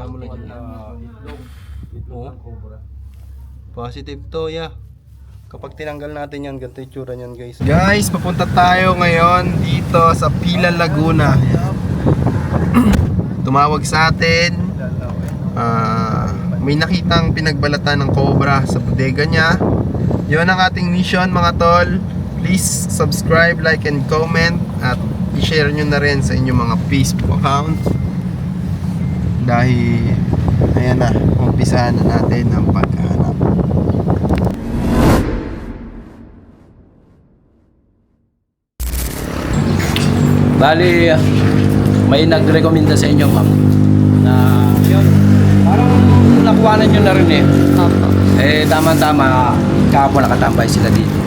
Lagyan mo lang yan. Oo. Positive to, yeah. Kapag tinanggal natin yan, ganito yung tsura niyan, guys. Guys, papunta tayo ngayon dito sa Pila, Laguna. Tumawag sa atin. May nakitang pinagbalatan ng cobra sa bodega niya. Yun ang ating mission, mga tol. Please subscribe, like, and comment. At i-share nyo na rin sa inyong mga Facebook account. Dahil, ayan na, umpisahan na natin ang paghahanap. Bali, may nagrekomenda sa inyo, ma'am, na yun, parang nakuhanan nyo na rin eh. Eh, tama-tama, kahapon nakatambay sila dito.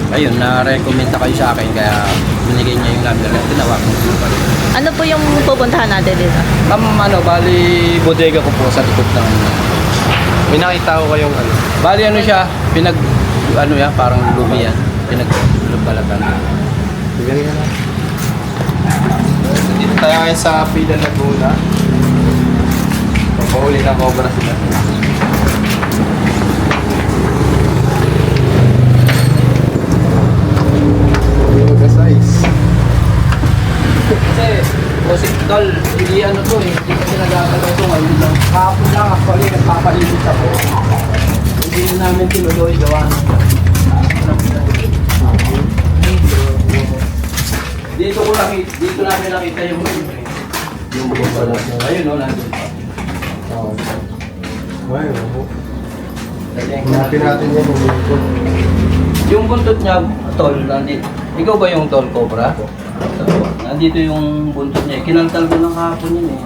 Ayun, na-recommenda kayo sa akin, kaya binigay niya yung number at tinawagan ko pa rin. Ano po yung pupuntahan natin dito? Ma'am, bali, bodega ko po sa likod ng... May nakita ko kayong ano. Bali, ano siya, parang lumi yan, pinagbalatan. Bigyan ka na. Dito tayo ngayon sa Pila, Laguna. Papahuli ng cobra sila. Size. Kasi, Bossing Tol, hindi ano to eh, hindi kasi nagagalaw ito ngayon lang. Kahapon lang actually, nagpapalinis ako. Hindi na namin tinuloy gawa ng dito namin nakita yung bumba. Ayun o, nandun pa. Oo. Ay, oo. Hanapin Hanapin natin yan. yung buntot niya, Tol, nandito. Ikaw ba yung Tol Cobra? Nandito yung buntot niya. Kinalkal ko ng kahapon yun eh.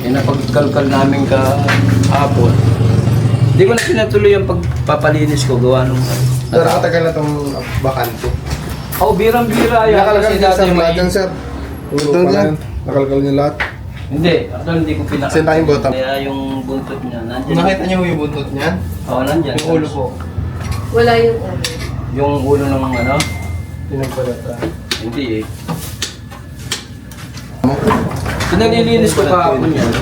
Eh, napagkalkal namin kahapon. Hindi ko na pinatuloy yung pagpapalinis ko, gawa nung... Pero katagal na itong bakante. Oh, birang-bira yan. Nakalkal Kasi niya dati sa may... lahat yan, sir. Ito niya. Nakalkal niya lahat. Hindi, actually hindi ko pinakita. Kasi tayong bottom. Kaya yung buntot niya, nandyan. Nakita niyo yung buntot niyan? Oo, nandyan. Yung ulo po. Wala yung ulo. Yung ulo ng ano? Pinagbalata. Hindi eh. Pinalilinis ko kahapon yan.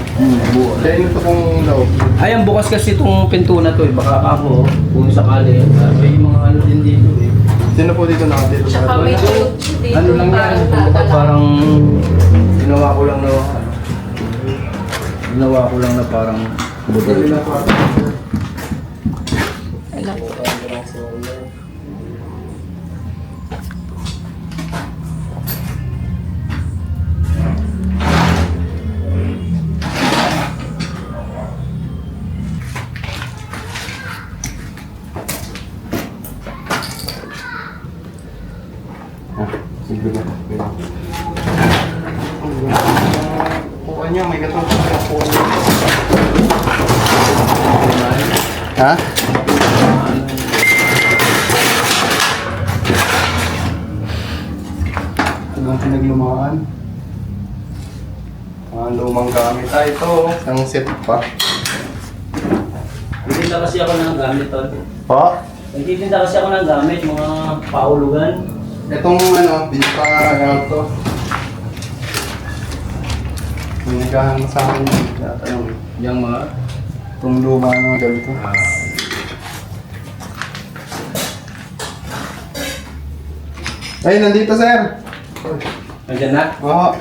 Buo. Kaya ito kung loob. Ayan, bukas kasi itong pinto na to eh. Baka ako, kung sakali. May mga ano din dito eh. Sino po dito nakatito sa Tsaka may tulog dito. Ano lang yan? Parang ginawa ko lang na parang budol. Sige na. Kuha niya, may gatong kuha niya. Ha? Hanggang pinaglumaan. Lumang gamit. Ito. Ang set pa. Nagtitinda kasi ako ng gamit to. Pa? Nagtitinda kasi ako ng gamit, mga paulugan. Itong pinaka to. May naghahanap sa akin. Tatanong. Yung mga... Itong luma ng mga ganito. Ay, nandito, sir. Nandiyan na? Oo.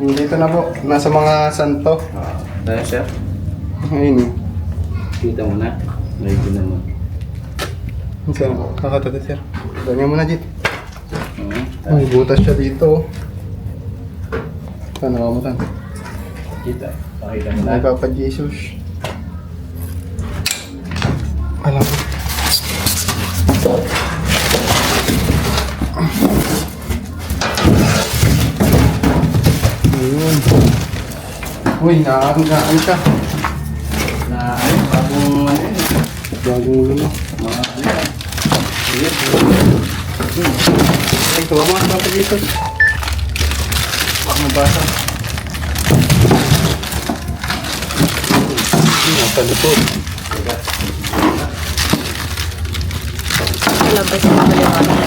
Nandito na po. Nasa mga santo. Dahil sir, Ayun eh. kita mo na. Like ko naman. Sir, kakatata, sir. Ganyan mo na, Jit. Hmm. May butas siya dito. Saan nakamutan? Kita. Pakita mo na. Ay, Papa Jesus. Alam ko. Ayun. Uy, naaan siya. Na ano, bagong ano yun. Bagong ulo. Mga ano yan. Yes. Ay, tuwa mo ang Papa Jesus. Bak nabasa. Nasa likod. Labas na maliwanag.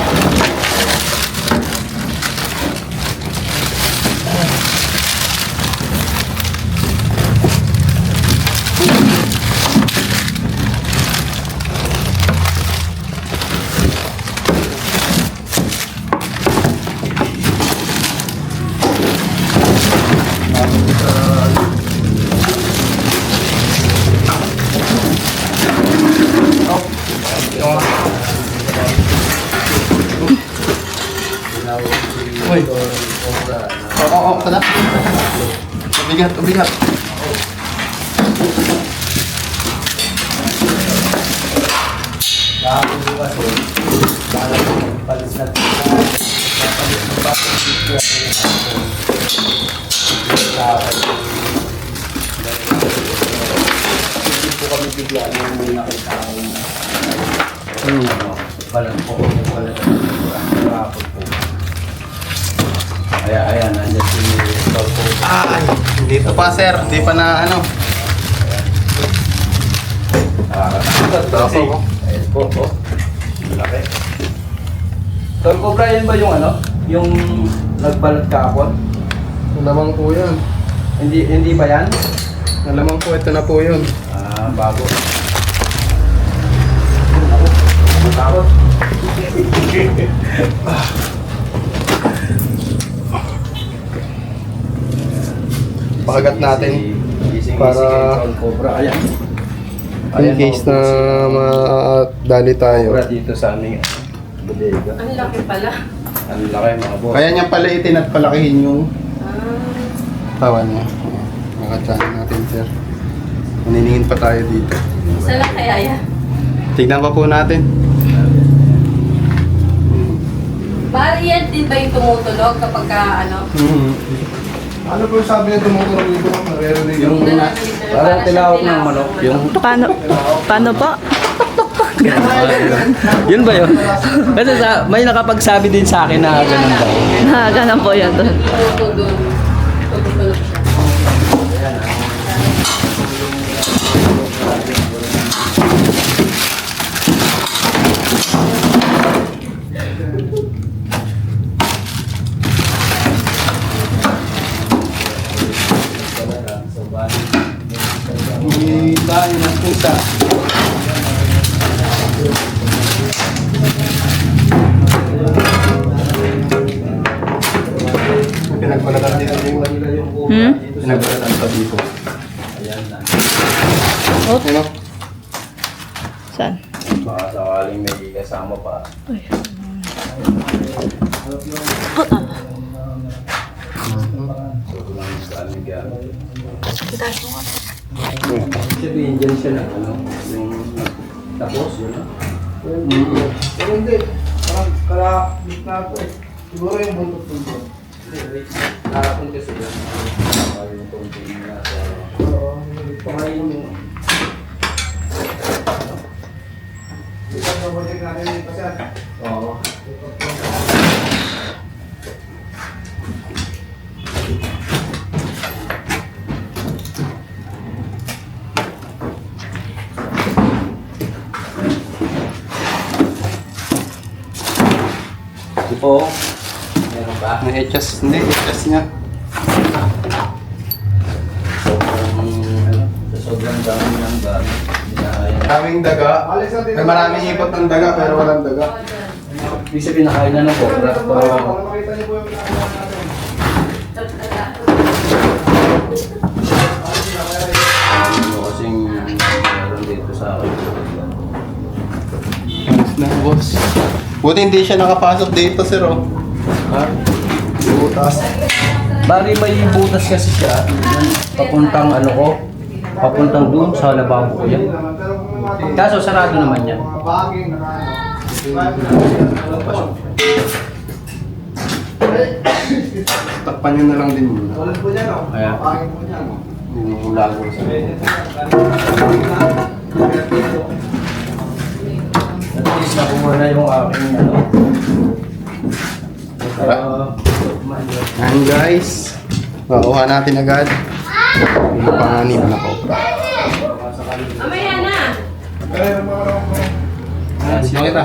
Uy. Oo, kada. Ubigat, ubigat. Kaya ayan, nandiyan si Tolpo. Ay, dito pa sir, hindi pa na ano. Tolpo. Ayan po, po. Malaki. Tolpo, Brian ba yung ano? Yung nagbalat kahapon? Malamang po yun. Hindi ba yan? Malamang po, ito na po yun. Ah, bago. Takot. Pakagat natin para Cobra. Ayan. in case na madali tayo. Cobra dito sa aming bodega. Ang laki pala. Ang laki mga boss. Kaya niya paliitin at palakihin yung Ah, tawan niya. Makatsahin natin sir. Maniningin pa tayo dito. isa lang kaya yan. Tignan pa po natin. Bali yan din ba yung tumutulog kapag ka, ano? Ano po sabi niya tumutulog dito? Naririnig Yung parang tilawak ng manok. Yung Paano po? yun ba yun? Kasi may nakapagsabi din sa akin na ganun daw. Ganun po yan doon. Tumutulog siya. May tayo ng pusa. Pinagbalatan dito yung pinagbalatan pa dito. Oh, Ano? saan? Baka sakaling may kasama pa. So, lang sa aming gamit. Sabihin dyan siya na ano, yung tapos yun na. Pero hindi. Parang kalakit na ako eh. Siguro yung buntot-buntot. Nakapon kasi yun. Yung konting nasa... Oo. Pakain mo. Ikaw pabalik natin yung pasyan. Oo. Ito po. Meron ba? May etchas. Hindi, etchas niya. Sobrang dami ng gamit. Hinahaya. Maraming daga. May maraming ipot ng daga pero walang daga. Ibig sabihin nakain na ng cobra. Ano kasing meron dito sa akin. Ayos na, boss. Buti hindi siya nakapasok dito, sir, oh. Ha? Butas. Bali may butas kasi siya. Papuntang ano ko. Papuntang doon sa lababo ko yan. Kaso sarado naman yan. Takpan nyo na lang din muna. Kaya yung lago sa at least nakuha na yung aking ano. Yan, guys. Makuha natin agad. Yung panganib na cobra. Mamaya na! Makita.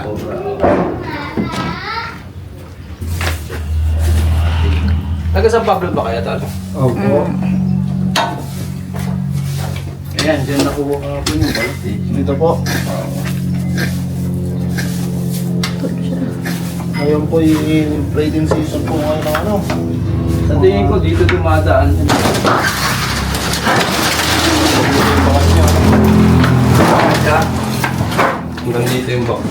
Taga San Pablo ba kaya talo? Opo. Ayan, dyan nakuha ko yung balat eh. Dito po. Ngayon po yung breeding season po ngayon ng ano. Sa tingin ko dito dumadaan. Hanggang dito yung box.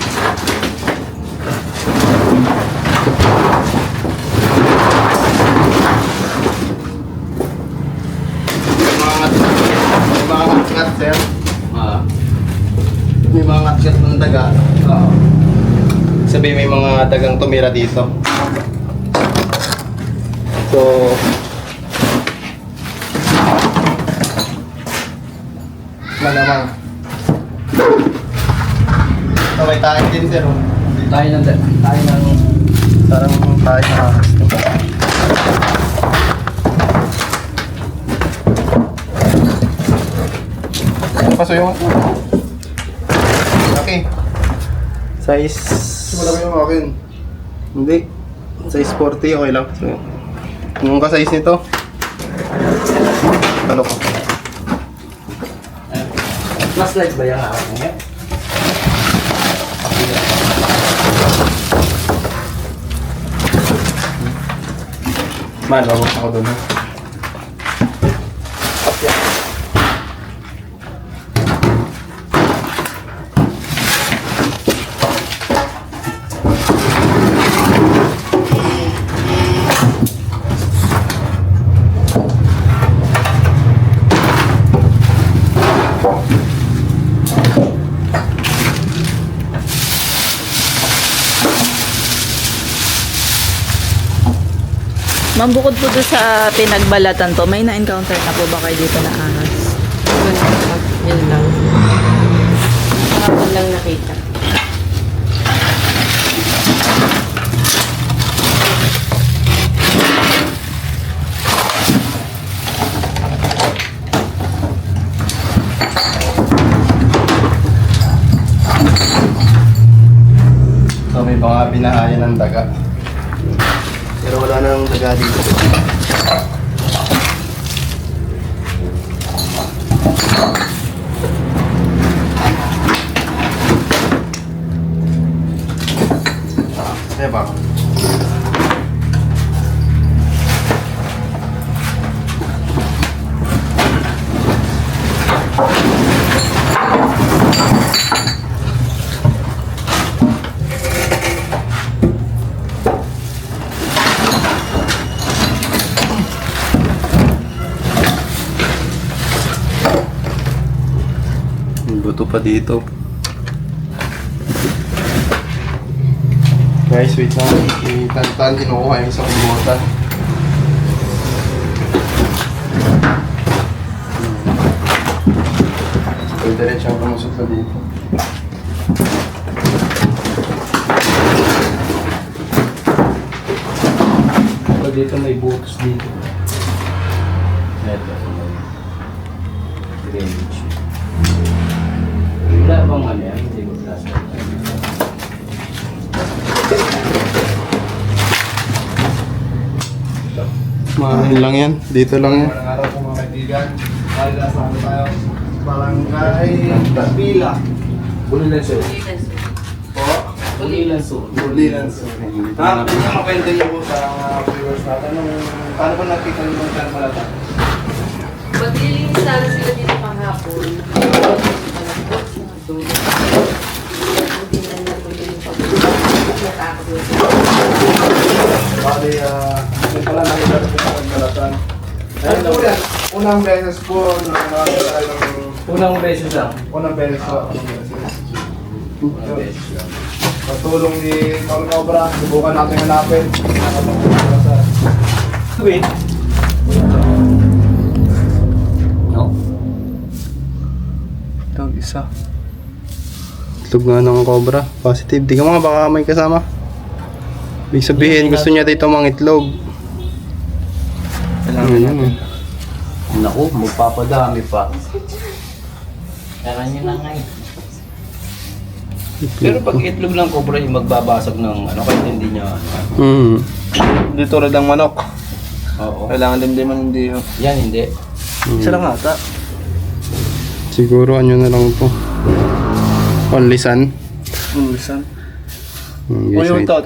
May mga ngat sir. Ah. May mga ngat ng daga. Oo. Sabi may mga dagang tumira dito. So, malamang. So, may tayo din sir. Oh. Tayo ng Parang tayo na ahas. Ano pa sa'yo? Okay. Size... Malaki yung akin. Hindi. Size 40, okay lang. So, yung ka-size nito. Ano ko? flashlight ba yung hawak niya? Man, babos ako doon. Ma'am, bukod po doon sa pinagbalatan po, may na-encounter na po ba kayo dito na ahas? Yun lang. Kahapon lang nakita. So, may mga binahayan ng daga. Pero wala nang daga dito. Kaya ba? Buto pa dito. Guys, wait lang. Itantan, kinukuha yung isang bota. So, diretso ang pamusot na dito. Pag dito may butas dito. Ito. Drainage. Wala bang ano yan? Hindi ko plastic. Mahin lang yan. Dito lang yan. Magandang araw po mga kaibigan. Kaya sa ano tayo? Barangay Pila. Bulilan sir. Po. Bulilan sir. Bulilan. Ha? Pwede nyo makwento nyo po sa mga viewers natin. Paano ba nakita nyo yung Carmalata? Maglilinis sana sila dito kahapon. Hindi na natuloy yung pag-uusap. Natakot yun. Bali, may pala nakita ko sa Carmalatan. Ayun po yan. Unang beses po, nakakita tayo ng... Unang beses lang. Unang beses po. Unang beses lang. Sa tulong ni Tom Cobra, subukan natin hanapin. Nakatulong sa... Wait. No? Ito, isa. Itlog nga ng cobra. Positive. Di ka mga baka may kasama. Ibig sabihin, gusto niya dito mga itlog. Kailangan natin. Naku, magpapadami pa. Kaya nyo na nga eh. Pero pag itlog ng cobra yung magbabasag ng ano, kahit hindi niya ano. Hindi tulad ng manok. Oo. Kailangan dimdiman hindi. Yan hindi. Isa lang ata. Siguro ano na lang po. Onlisan. Luisan. Guys, wait. to.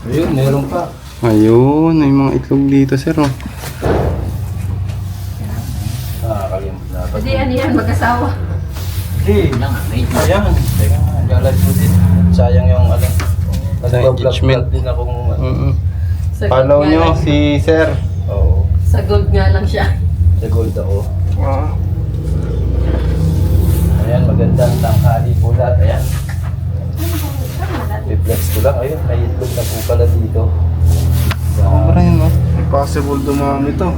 Ayun, meron pa. Ayun, may mga itlog dito, sir. Oh. Nakakalimut na. Hindi, ano yan, mag-asawa. Hindi. Ayan. Teka, galag ko din. Sayang yung ano. Engagement. Din akong Sa Follow gold nga nyo lang- si sir. Oo. Sa gold nga lang siya. Sa gold ako. Ah. Ayan, magandang tanghali po lahat. Ayan. Reflex ko lang. Ayun, may itlog na po pala dito. Parang yun, no? Impossible dumami to.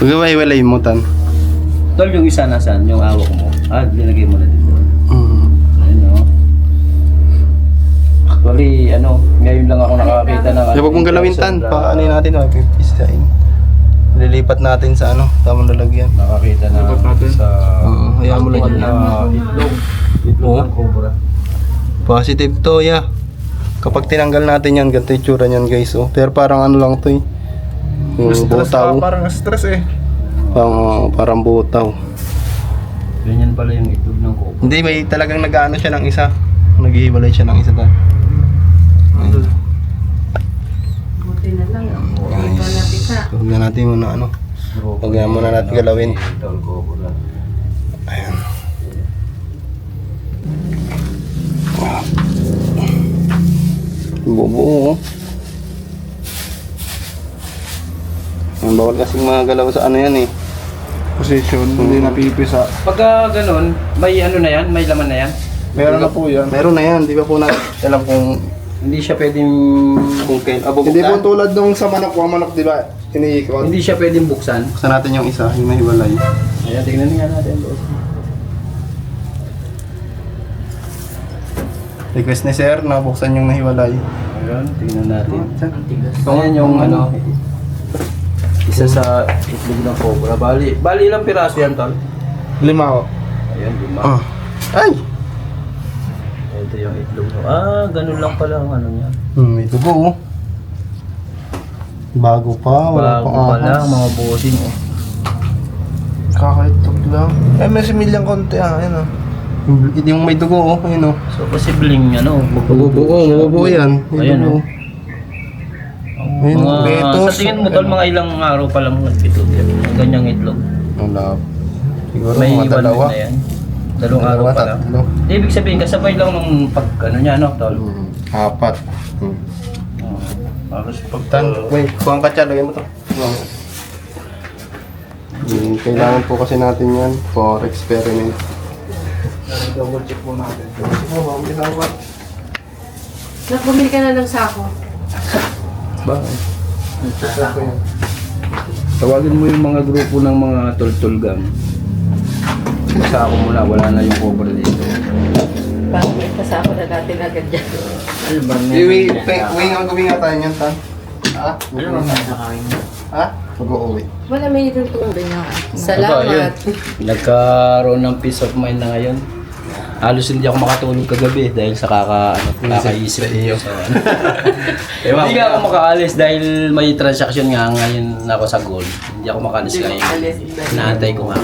Pag-iwalay mo, tan. Tol, yung isa nasaan? Yung awak mo? Linagay mo na dito. Ayun, no? Actually, ngayon lang ako nakakita ng... Kaya huwag mong galawin, tan. Paano natin, no? Pipisain. Lilipat natin sa tamang lalagyan. Nakakita na Lipat natin? sa... Oo, hayaan mo lang Itlog yun. na itlog. Itlog Oo. ng cobra. Positive to, yeah. Kapag tinanggal natin yan, ganito yung tsura niyan, guys. Oh. Pero parang ano lang to, eh. Yung Stress butaw. parang stress eh. Parang butaw. Ganyan pala yung itlog ng cobra. Hindi, may talagang nag-ano siya ng isa. Naghihiwalay siya ng isa ta. Buti na lang. Hindi pa napisa. Huwag na natin muna Huwag na muna natin galawin. Itlog cobra. Ayan. Wow. Bubuo, oh. Ang bawal kasing mga galaw sa yan, eh. Position, hindi napipisa. Pagka ganun, may na yan? May laman na yan? Meron na po yan. Meron na yan, di ba po natin alam kung Hindi siya pwedeng... kailan. Hindi po tulad nung sa manok, ang manok di ba? Iniikot. Hindi siya pwedeng buksan. Buksan natin yung isa, yung nahiwalay. Ayan, tingnan nga natin, boss. Request ni sir na buksan yung nahiwalay. Ayan, tingnan natin. Ayan yung isa sa itlog ng cobra. Bali ilang piraso yan, tol? 5 ko. Ayan, 5. Ah. Ay! Ito yung itlog. Ganun lang pala ang ano niya. May dugo, oh. Bago pa, wala Bago pang pa lang, ahas. mga bossing, oh. Kakaitlog lang. May similyang konti yan ah. Yung may dugo, oh. Ayun, oh. So, posibleng, Mabubuo yan. May Ayan, dugo. oh. Ayun, Mga, betos. sa tingin mo, tol, mga ilang araw pa lang nag-itlog yan. Ganyang itlog. Wala. Siguro May mga 1 dalawa. week na yan. Dalawang araw pa lang. Tatlo. Ibig sabihin, kasabay lang nung pag, niya, no, tol? Apat. Halos pag... Wait, kuhaan ka siya. Lagyan mo to. Kailangan po kasi natin yan for experiment. Double check po natin. Bumili ka na ng sako. Bakit? Tawagin mo yung mga grupo ng mga tol-tol gang. Sa ako muna, wala na yung cobra dito. Parang may kasako na natin agad dyan. Uwi nga tayo niyan, Tan. Ha? Ha? Mag-uwi. Wala, may itong tubig. Ayun, Salamat. nagkaroon ng peace of mind na ngayon. Halos hindi ako makatulog kagabi dahil sa kakaisip niyo sa ano. Hindi nga ako makaalis dahil may transaction nga ngayon ako sa gold. Hindi ako makaalis Hindi ngayon. makaalis. Naantay ko nga.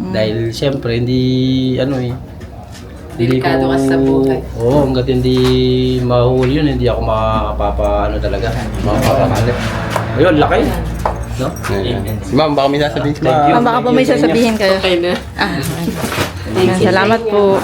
Dahil siyempre hindi hindi Delikado ka sa buhay. Oo, hanggat hindi mahuli yun, hindi ako talaga. Makapapakalit. Ayun, laki. No? Si Ma'am, baka may sasabihin. Thank you. Baka po may sasabihin kayo. Okay na. Salamat po.